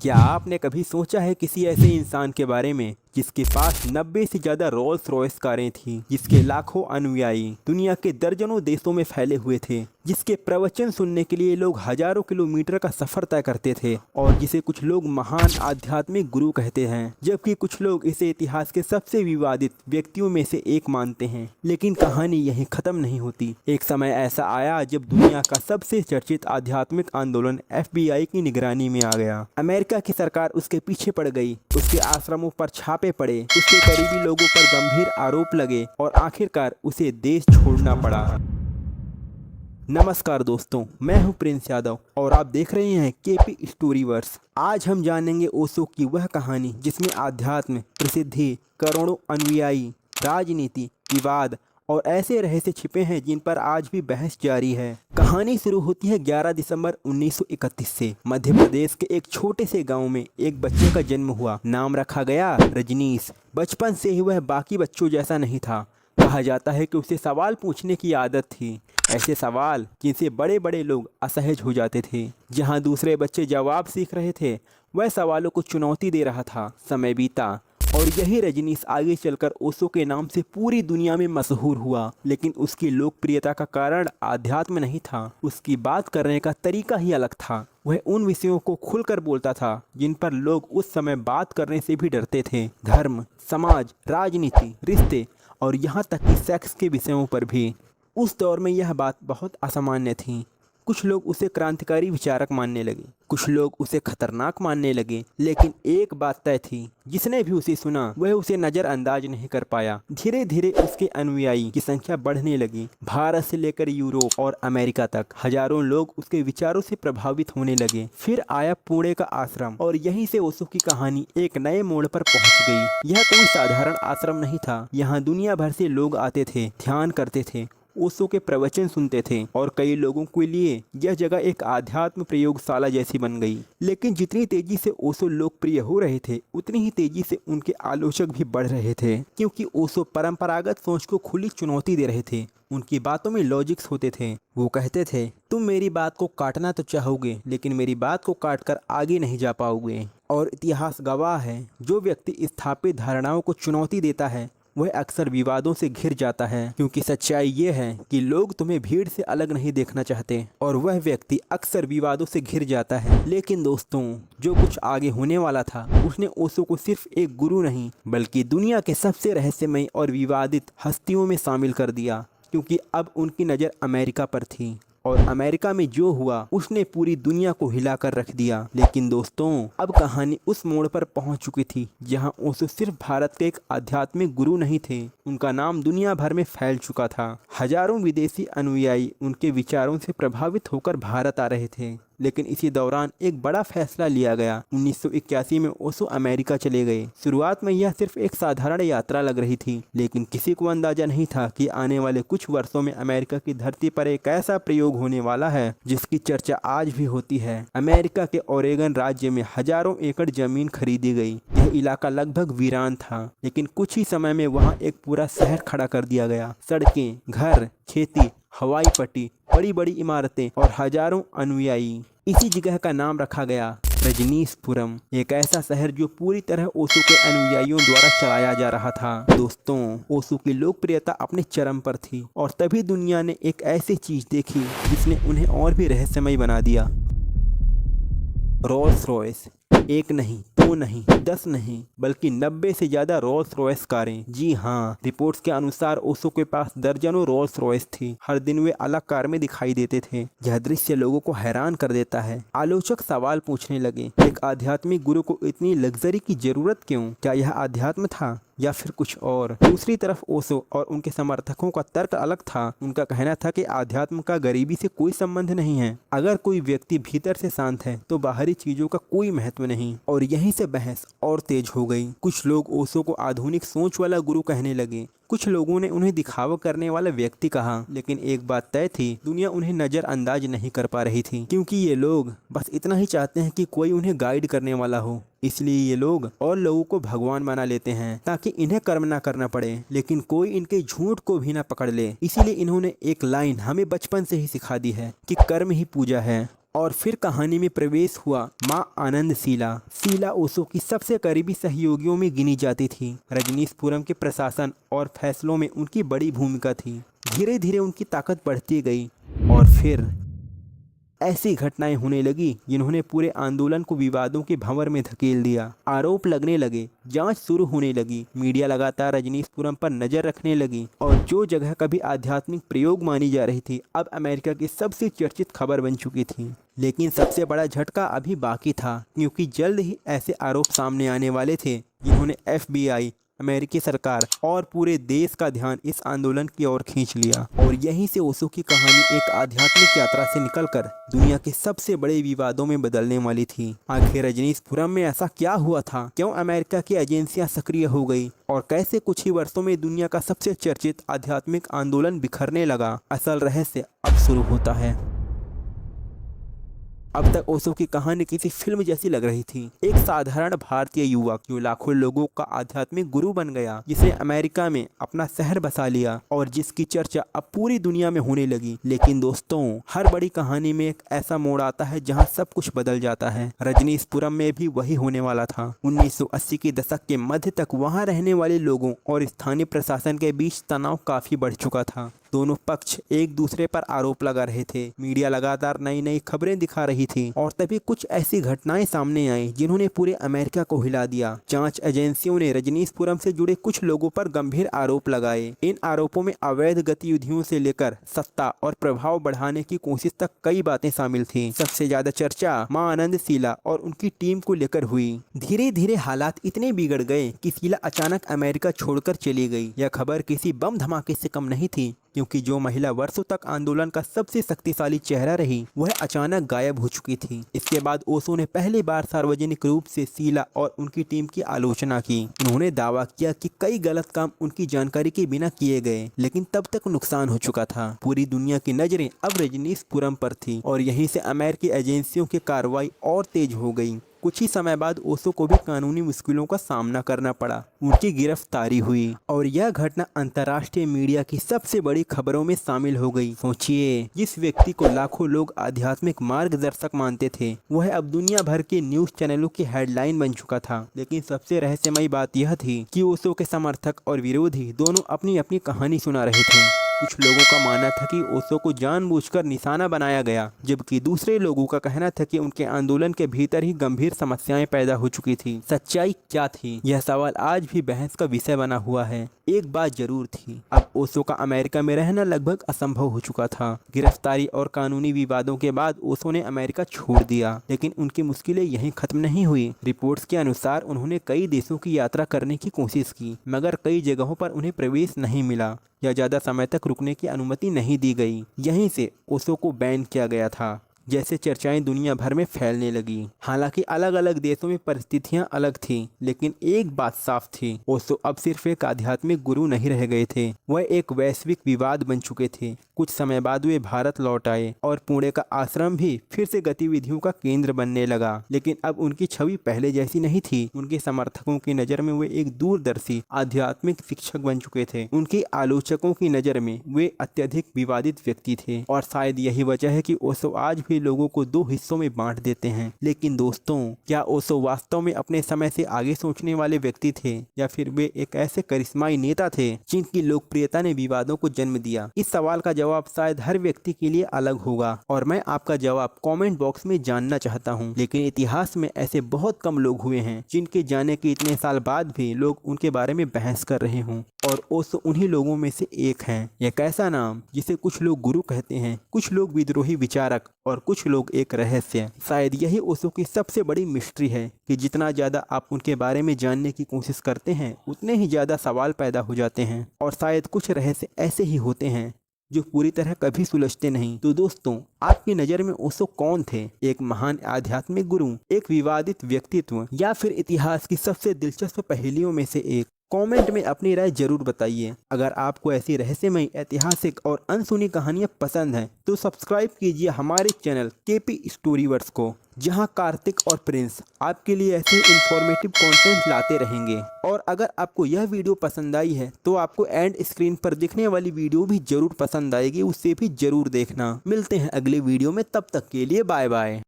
क्या आपने कभी सोचा है किसी ऐसे इंसान के बारे में जिसके पास 90 से ज़्यादा रोल्स रॉयस कारें थीं, जिसके लाखों अनुयायी दुनिया के दर्जनों देशों में फैले हुए थे, जिसके प्रवचन सुनने के लिए लोग हजारों किलोमीटर का सफ़र तय करते थे और जिसे कुछ लोग महान आध्यात्मिक गुरु कहते हैं, जबकि कुछ लोग इसे इतिहास के सबसे विवादित व्यक्तियों में से एक मानते हैं। लेकिन कहानी यहीं ख़त्म नहीं होती। एक समय ऐसा आया जब दुनिया का सबसे चर्चित आध्यात्मिक आंदोलन FBI की निगरानी में आ गया। अमेरिका की सरकार उसके पीछे पड़ गई, उसके आश्रमों पर छापे पड़े, उसके करीबी लोगों पर गंभीर आरोप लगे और आखिरकार उसे देश छोड़ना पड़ा। नमस्कार दोस्तों, मैं हूं प्रिंस यादव और आप देख रहे हैं KP स्टोरीवर्स। आज हम जानेंगे ओशो की वह कहानी जिसमें आध्यात्म, प्रसिद्धि, करोड़ों अनुयायी, राजनीति, विवाद और ऐसे रहस्य छिपे हैं जिन पर आज भी बहस जारी है। कहानी शुरू होती है 11 दिसंबर 1931 से। मध्य प्रदेश के एक छोटे से गांव में एक बच्चे का जन्म हुआ। नाम रखा गया रजनीश। बचपन से ही वह बाकी बच्चों जैसा नहीं था। कहा जाता है कि उसे सवाल पूछने की आदत थी, ऐसे सवाल जिनसे बड़े बड़े लोग असहज हो जाते थे। जहां दूसरे बच्चे जवाब सीख रहे थे, वह सवालों को चुनौती दे रहा था। समय बीता और यही रजनीश आगे चलकर ओशो के नाम से पूरी दुनिया में मशहूर हुआ। लेकिन उसकी लोकप्रियता का कारण आध्यात्म नहीं था, उसकी बात करने का तरीका ही अलग था। वह उन विषयों को खुलकर बोलता था जिन पर लोग उस समय बात करने से भी डरते थे। धर्म, समाज, राजनीति, रिश्ते और यहाँ तक कि सेक्स के विषयों पर भी। उस दौर में यह बात बहुत असामान्य थी। कुछ लोग उसे क्रांतिकारी विचारक मानने लगे, कुछ लोग उसे खतरनाक मानने लगे। लेकिन एक बात तय थी, जिसने भी उसे सुना वह उसे नज़रअंदाज नहीं कर पाया। धीरे धीरे उसके अनुयायी की संख्या बढ़ने लगी। भारत से लेकर यूरोप और अमेरिका तक हजारों लोग उसके विचारों से प्रभावित होने लगे। फिर आया पुणे का आश्रम और यहीं से ओशो की कहानी एक नए मोड़ पर पहुंच गई। यह कोई साधारण आश्रम नहीं था। यहाँ दुनिया भर से लोग आते थे, ध्यान करते थे, ओशो के प्रवचन सुनते थे और कई लोगों के लिए यह जगह एक आध्यात्म प्रयोगशाला जैसी बन गई। लेकिन जितनी तेजी से ओशो लोकप्रिय हो रहे थे, उतनी ही तेजी से उनके आलोचक भी बढ़ रहे थे, क्योंकि ओशो परंपरागत सोच को खुली चुनौती दे रहे थे। उनकी बातों में लॉजिक्स होते थे। वो कहते थे, तुम मेरी बात को काटना तो चाहोगे, लेकिन मेरी बात को काटकर आगे नहीं जा पाओगे। और इतिहास गवाह है, जो व्यक्ति स्थापित धारणाओं को चुनौती देता है वह अक्सर विवादों से घिर जाता है, क्योंकि सच्चाई ये है कि लोग तुम्हें भीड़ से अलग नहीं देखना चाहते और वह व्यक्ति अक्सर विवादों से घिर जाता है। लेकिन दोस्तों, जो कुछ आगे होने वाला था उसने ओशो को सिर्फ एक गुरु नहीं बल्कि दुनिया के सबसे रहस्यमय और विवादित हस्तियों में शामिल कर दिया, क्योंकि अब उनकी नज़र अमेरिका पर थी और अमेरिका में जो हुआ उसने पूरी दुनिया को हिलाकर रख दिया। लेकिन दोस्तों, अब कहानी उस मोड़ पर पहुंच चुकी थी जहां ओशो सिर्फ भारत के एक आध्यात्मिक गुरु नहीं थे, उनका नाम दुनिया भर में फैल चुका था। हजारों विदेशी अनुयायी उनके विचारों से प्रभावित होकर भारत आ रहे थे। लेकिन इसी दौरान एक बड़ा फैसला लिया गया। 1981 में ओशो अमेरिका चले गए। शुरुआत में यह सिर्फ एक साधारण यात्रा लग रही थी, लेकिन किसी को अंदाजा नहीं था कि आने वाले कुछ वर्षों में अमेरिका की धरती पर एक ऐसा प्रयोग होने वाला है जिसकी चर्चा आज भी होती है। अमेरिका के ओरेगन राज्य में हजारों एकड़ जमीन खरीदी गई। यह इलाका लगभग वीरान था, लेकिन कुछ ही समय में वहाँ एक पूरा शहर खड़ा कर दिया गया। सड़कें, घर, खेती, हवाई पट्टी, बड़ी बड़ी इमारतें और हजारों अनुयायी। इसी जगह का नाम रखा गया रजनीशपुरम, एक ऐसा शहर जो पूरी तरह ओशो के अनुयायियों द्वारा चलाया जा रहा था। दोस्तों, ओशो की लोकप्रियता अपने चरम पर थी और तभी दुनिया ने एक ऐसी चीज देखी जिसने उन्हें और भी रहस्यमय बना दिया। Rolls Royce. एक नहीं, दो नहीं, 10 नहीं, बल्कि 90 से ज़्यादा रोल्स रॉयस कारें। जी हाँ, रिपोर्ट्स के अनुसार ओशो के पास दर्जनों रोल्स रॉयस थी। हर दिन वे अलग कार में दिखाई देते थे। यह दृश्य लोगों को हैरान कर देता है। आलोचक सवाल पूछने लगे, एक आध्यात्मिक गुरु को इतनी लग्जरी की जरूरत क्यों? क्या यह आध्यात्म था या फिर कुछ और? दूसरी तरफ ओशो और उनके समर्थकों का तर्क अलग था। उनका कहना था कि आध्यात्म का गरीबी से कोई संबंध नहीं है। अगर कोई व्यक्ति भीतर से शांत है तो बाहरी चीजों का कोई महत्व नहीं। और यहीं से बहस और तेज हो गई। कुछ लोग ओशो को आधुनिक सोच वाला गुरु कहने लगे, कुछ लोगों ने उन्हें दिखावा करने वाला व्यक्ति कहा। लेकिन एक बात तय थी, दुनिया उन्हें नजरअंदाज नहीं कर पा रही थी, क्योंकि ये लोग बस इतना ही चाहते हैं कि कोई उन्हें गाइड करने वाला हो। इसलिए ये लोग और लोगों को भगवान बना लेते हैं ताकि इन्हें कर्म ना करना पड़े, लेकिन कोई इनके झूठ को भी ना पकड़ ले। इसीलिए इन्होंने एक लाइन हमें बचपन से ही सिखा दी है कि कर्म ही पूजा है और फिर कहानी में प्रवेश हुआ मां आनंदशीला। शीला ओशो की सबसे करीबी सहयोगियों में गिनी जाती थी। रजनीशपुरम के प्रशासन और फैसलों में उनकी बड़ी भूमिका थी। धीरे धीरे उनकी ताकत बढ़ती गई और फिर ऐसी घटनाएं होने लगी जिन्होंने पूरे आंदोलन को विवादों के भंवर में धकेल दिया। आरोप लगने लगे, जांच शुरू होने लगी, मीडिया लगातार रजनीशपुरम पर नजर रखने लगी और जो जगह कभी आध्यात्मिक प्रयोग मानी जा रही थी अब अमेरिका की सबसे चर्चित खबर बन चुकी थी। लेकिन सबसे बड़ा झटका अभी बाकी था, क्योंकि जल्द ही ऐसे आरोप सामने आने वाले थे जिन्होंने FBI, अमेरिकी सरकार और पूरे देश का ध्यान इस आंदोलन की ओर खींच लिया। और यहीं से ओशो की कहानी एक आध्यात्मिक यात्रा से निकलकर दुनिया के सबसे बड़े विवादों में बदलने वाली थी। आखिर रजनीशपुरम में ऐसा क्या हुआ था, क्यों अमेरिका की एजेंसियां सक्रिय हो गई और कैसे कुछ ही वर्षों में दुनिया का सबसे चर्चित आध्यात्मिक आंदोलन बिखरने लगा। असल रहस्य अब शुरू होता है। अब तक ओशो की कहानी किसी फिल्म जैसी लग रही थी। एक साधारण भारतीय युवक जो लाखों लोगों का आध्यात्मिक गुरु बन गया, जिसने अमेरिका में अपना शहर बसा लिया और जिसकी चर्चा अब पूरी दुनिया में होने लगी। लेकिन दोस्तों, हर बड़ी कहानी में एक ऐसा मोड़ आता है जहां सब कुछ बदल जाता है। रजनीशपुरम में भी वही होने वाला था। 1980 के दशक के मध्य तक वहां रहने वाले लोगों और स्थानीय प्रशासन के बीच तनाव काफी बढ़ चुका था। दोनों पक्ष एक दूसरे पर आरोप लगा रहे थे। मीडिया लगातार नई नई खबरें दिखा रही थी और तभी कुछ ऐसी घटनाएं सामने आई जिन्होंने पूरे अमेरिका को हिला दिया। जांच एजेंसियों ने रजनीशपुरम से जुड़े कुछ लोगों पर गंभीर आरोप लगाए। इन आरोपों में अवैध गतिविधियों से लेकर सत्ता और प्रभाव बढ़ाने की कोशिश तक कई बातें शामिल थी। सबसे ज्यादा चर्चा मां आनंदशीला और उनकी टीम को लेकर हुई। धीरे धीरे हालात इतने बिगड़ गए कि शीला अचानक अमेरिका छोड़कर चली गई। यह खबर किसी बम धमाके से कम नहीं थी, क्योंकि जो महिला वर्षों तक आंदोलन का सबसे शक्तिशाली चेहरा रही, वह अचानक गायब हो चुकी थी। इसके बाद ओशो ने पहली बार सार्वजनिक रूप से शीला और उनकी टीम की आलोचना की। उन्होंने दावा किया कि कई गलत काम उनकी जानकारी के बिना किए गए, लेकिन तब तक नुकसान हो चुका था। पूरी दुनिया की नजरें अब रजनीशपुरम पर थी और यहीं से अमेरिकी एजेंसियों की कार्रवाई और तेज हो गई। कुछ ही समय बाद ओशो को भी कानूनी मुश्किलों का सामना करना पड़ा। उनकी गिरफ्तारी हुई और यह घटना अंतर्राष्ट्रीय मीडिया की सबसे बड़ी खबरों में शामिल हो गई। सोचिए, जिस व्यक्ति को लाखों लोग आध्यात्मिक मार्गदर्शक मानते थे, वह अब दुनिया भर के न्यूज चैनलों की हेडलाइन बन चुका था। लेकिन सबसे रहस्यमयी बात यह थी कि ओशो के समर्थक और विरोधी दोनों अपनी अपनी कहानी सुना रहे थे। कुछ लोगों का मानना था कि ओशो को जानबूझकर निशाना बनाया गया, जबकि दूसरे लोगों का कहना था कि उनके आंदोलन के भीतर ही गंभीर समस्याएं पैदा हो चुकी थी। सच्चाई क्या थी, यह सवाल आज भी बहस का विषय बना हुआ है। एक बात जरूर थी, अब ओशो का अमेरिका में रहना लगभग असंभव हो चुका था। गिरफ्तारी और कानूनी विवादों के बाद ओशो ने अमेरिका छोड़ दिया, लेकिन उनकी मुश्किलें यहीं खत्म नहीं हुई। रिपोर्ट्स के अनुसार उन्होंने कई देशों की यात्रा करने की कोशिश की, मगर कई जगहों पर उन्हें प्रवेश नहीं मिला या ज़्यादा समय तक रुकने की अनुमति नहीं दी गई। यहीं से ओशो को बैन किया गया था। जैसे चर्चाएं दुनिया भर में फैलने लगी। हालांकि अलग अलग देशों में परिस्थितियां अलग थीं, लेकिन एक बात साफ थी, ओशो अब सिर्फ एक आध्यात्मिक गुरु नहीं रह गए थे, वह एक वैश्विक विवाद बन चुके थे। कुछ समय बाद वे भारत लौट आए और पुणे का आश्रम भी फिर से गतिविधियों का केंद्र बनने लगा। लेकिन अब उनकी छवि पहले जैसी नहीं थी। उनके समर्थकों की नज़र में वे एक दूरदर्शी आध्यात्मिक शिक्षक बन चुके थे। उनके आलोचकों की नज़र में वे अत्यधिक विवादित व्यक्ति थे और शायद यही वजह है कि ओशो आज भी लोगों को दो हिस्सों में बांट देते हैं। लेकिन दोस्तों, क्या ओशो वास्तव में अपने समय से आगे सोचने वाले व्यक्ति थे, या फिर वे एक ऐसे करिश्माई नेता थे जिनकी लोकप्रियता ने विवादों को जन्म दिया? इस सवाल का जवाब शायद हर व्यक्ति के लिए अलग होगा और मैं आपका जवाब कमेंट बॉक्स में जानना चाहता हूं। लेकिन इतिहास में ऐसे बहुत कम लोग हुए हैं जिनके जाने के इतने साल बाद भी लोग उनके बारे में बहस कर रहे हों, और ओशो उन्हीं लोगों में से एक हैं। एक ऐसा नाम जिसे कुछ लोग गुरु कहते हैं, कुछ लोग विद्रोही विचारक और कुछ लोग एक रहस्य। शायद यही ओशो की सबसे बड़ी मिस्ट्री है कि जितना ज़्यादा आप उनके बारे में जानने की कोशिश करते हैं, उतने ही ज़्यादा सवाल पैदा हो जाते हैं। और शायद कुछ रहस्य ऐसे ही होते हैं जो पूरी तरह कभी सुलझते नहीं। तो दोस्तों, आपकी नज़र में ओशो कौन थे? एक महान आध्यात्मिक गुरु, एक विवादित व्यक्तित्व, या फिर इतिहास की सबसे दिलचस्प पहेलियों में से एक? कमेंट में अपनी राय जरूर बताइए। अगर आपको ऐसी रहस्यमयी, ऐतिहासिक और अनसुनी कहानियाँ पसंद हैं तो सब्सक्राइब कीजिए हमारे चैनल केपी स्टोरीवर्स को, जहां कार्तिक और प्रिंस आपके लिए ऐसे इंफॉर्मेटिव कंटेंट लाते रहेंगे। और अगर आपको यह वीडियो पसंद आई है तो आपको एंड स्क्रीन पर दिखने वाली वीडियो भी जरूर पसंद आएगी, उससे भी जरूर देखना। मिलते हैं अगले वीडियो में, तब तक के लिए बाय बाय।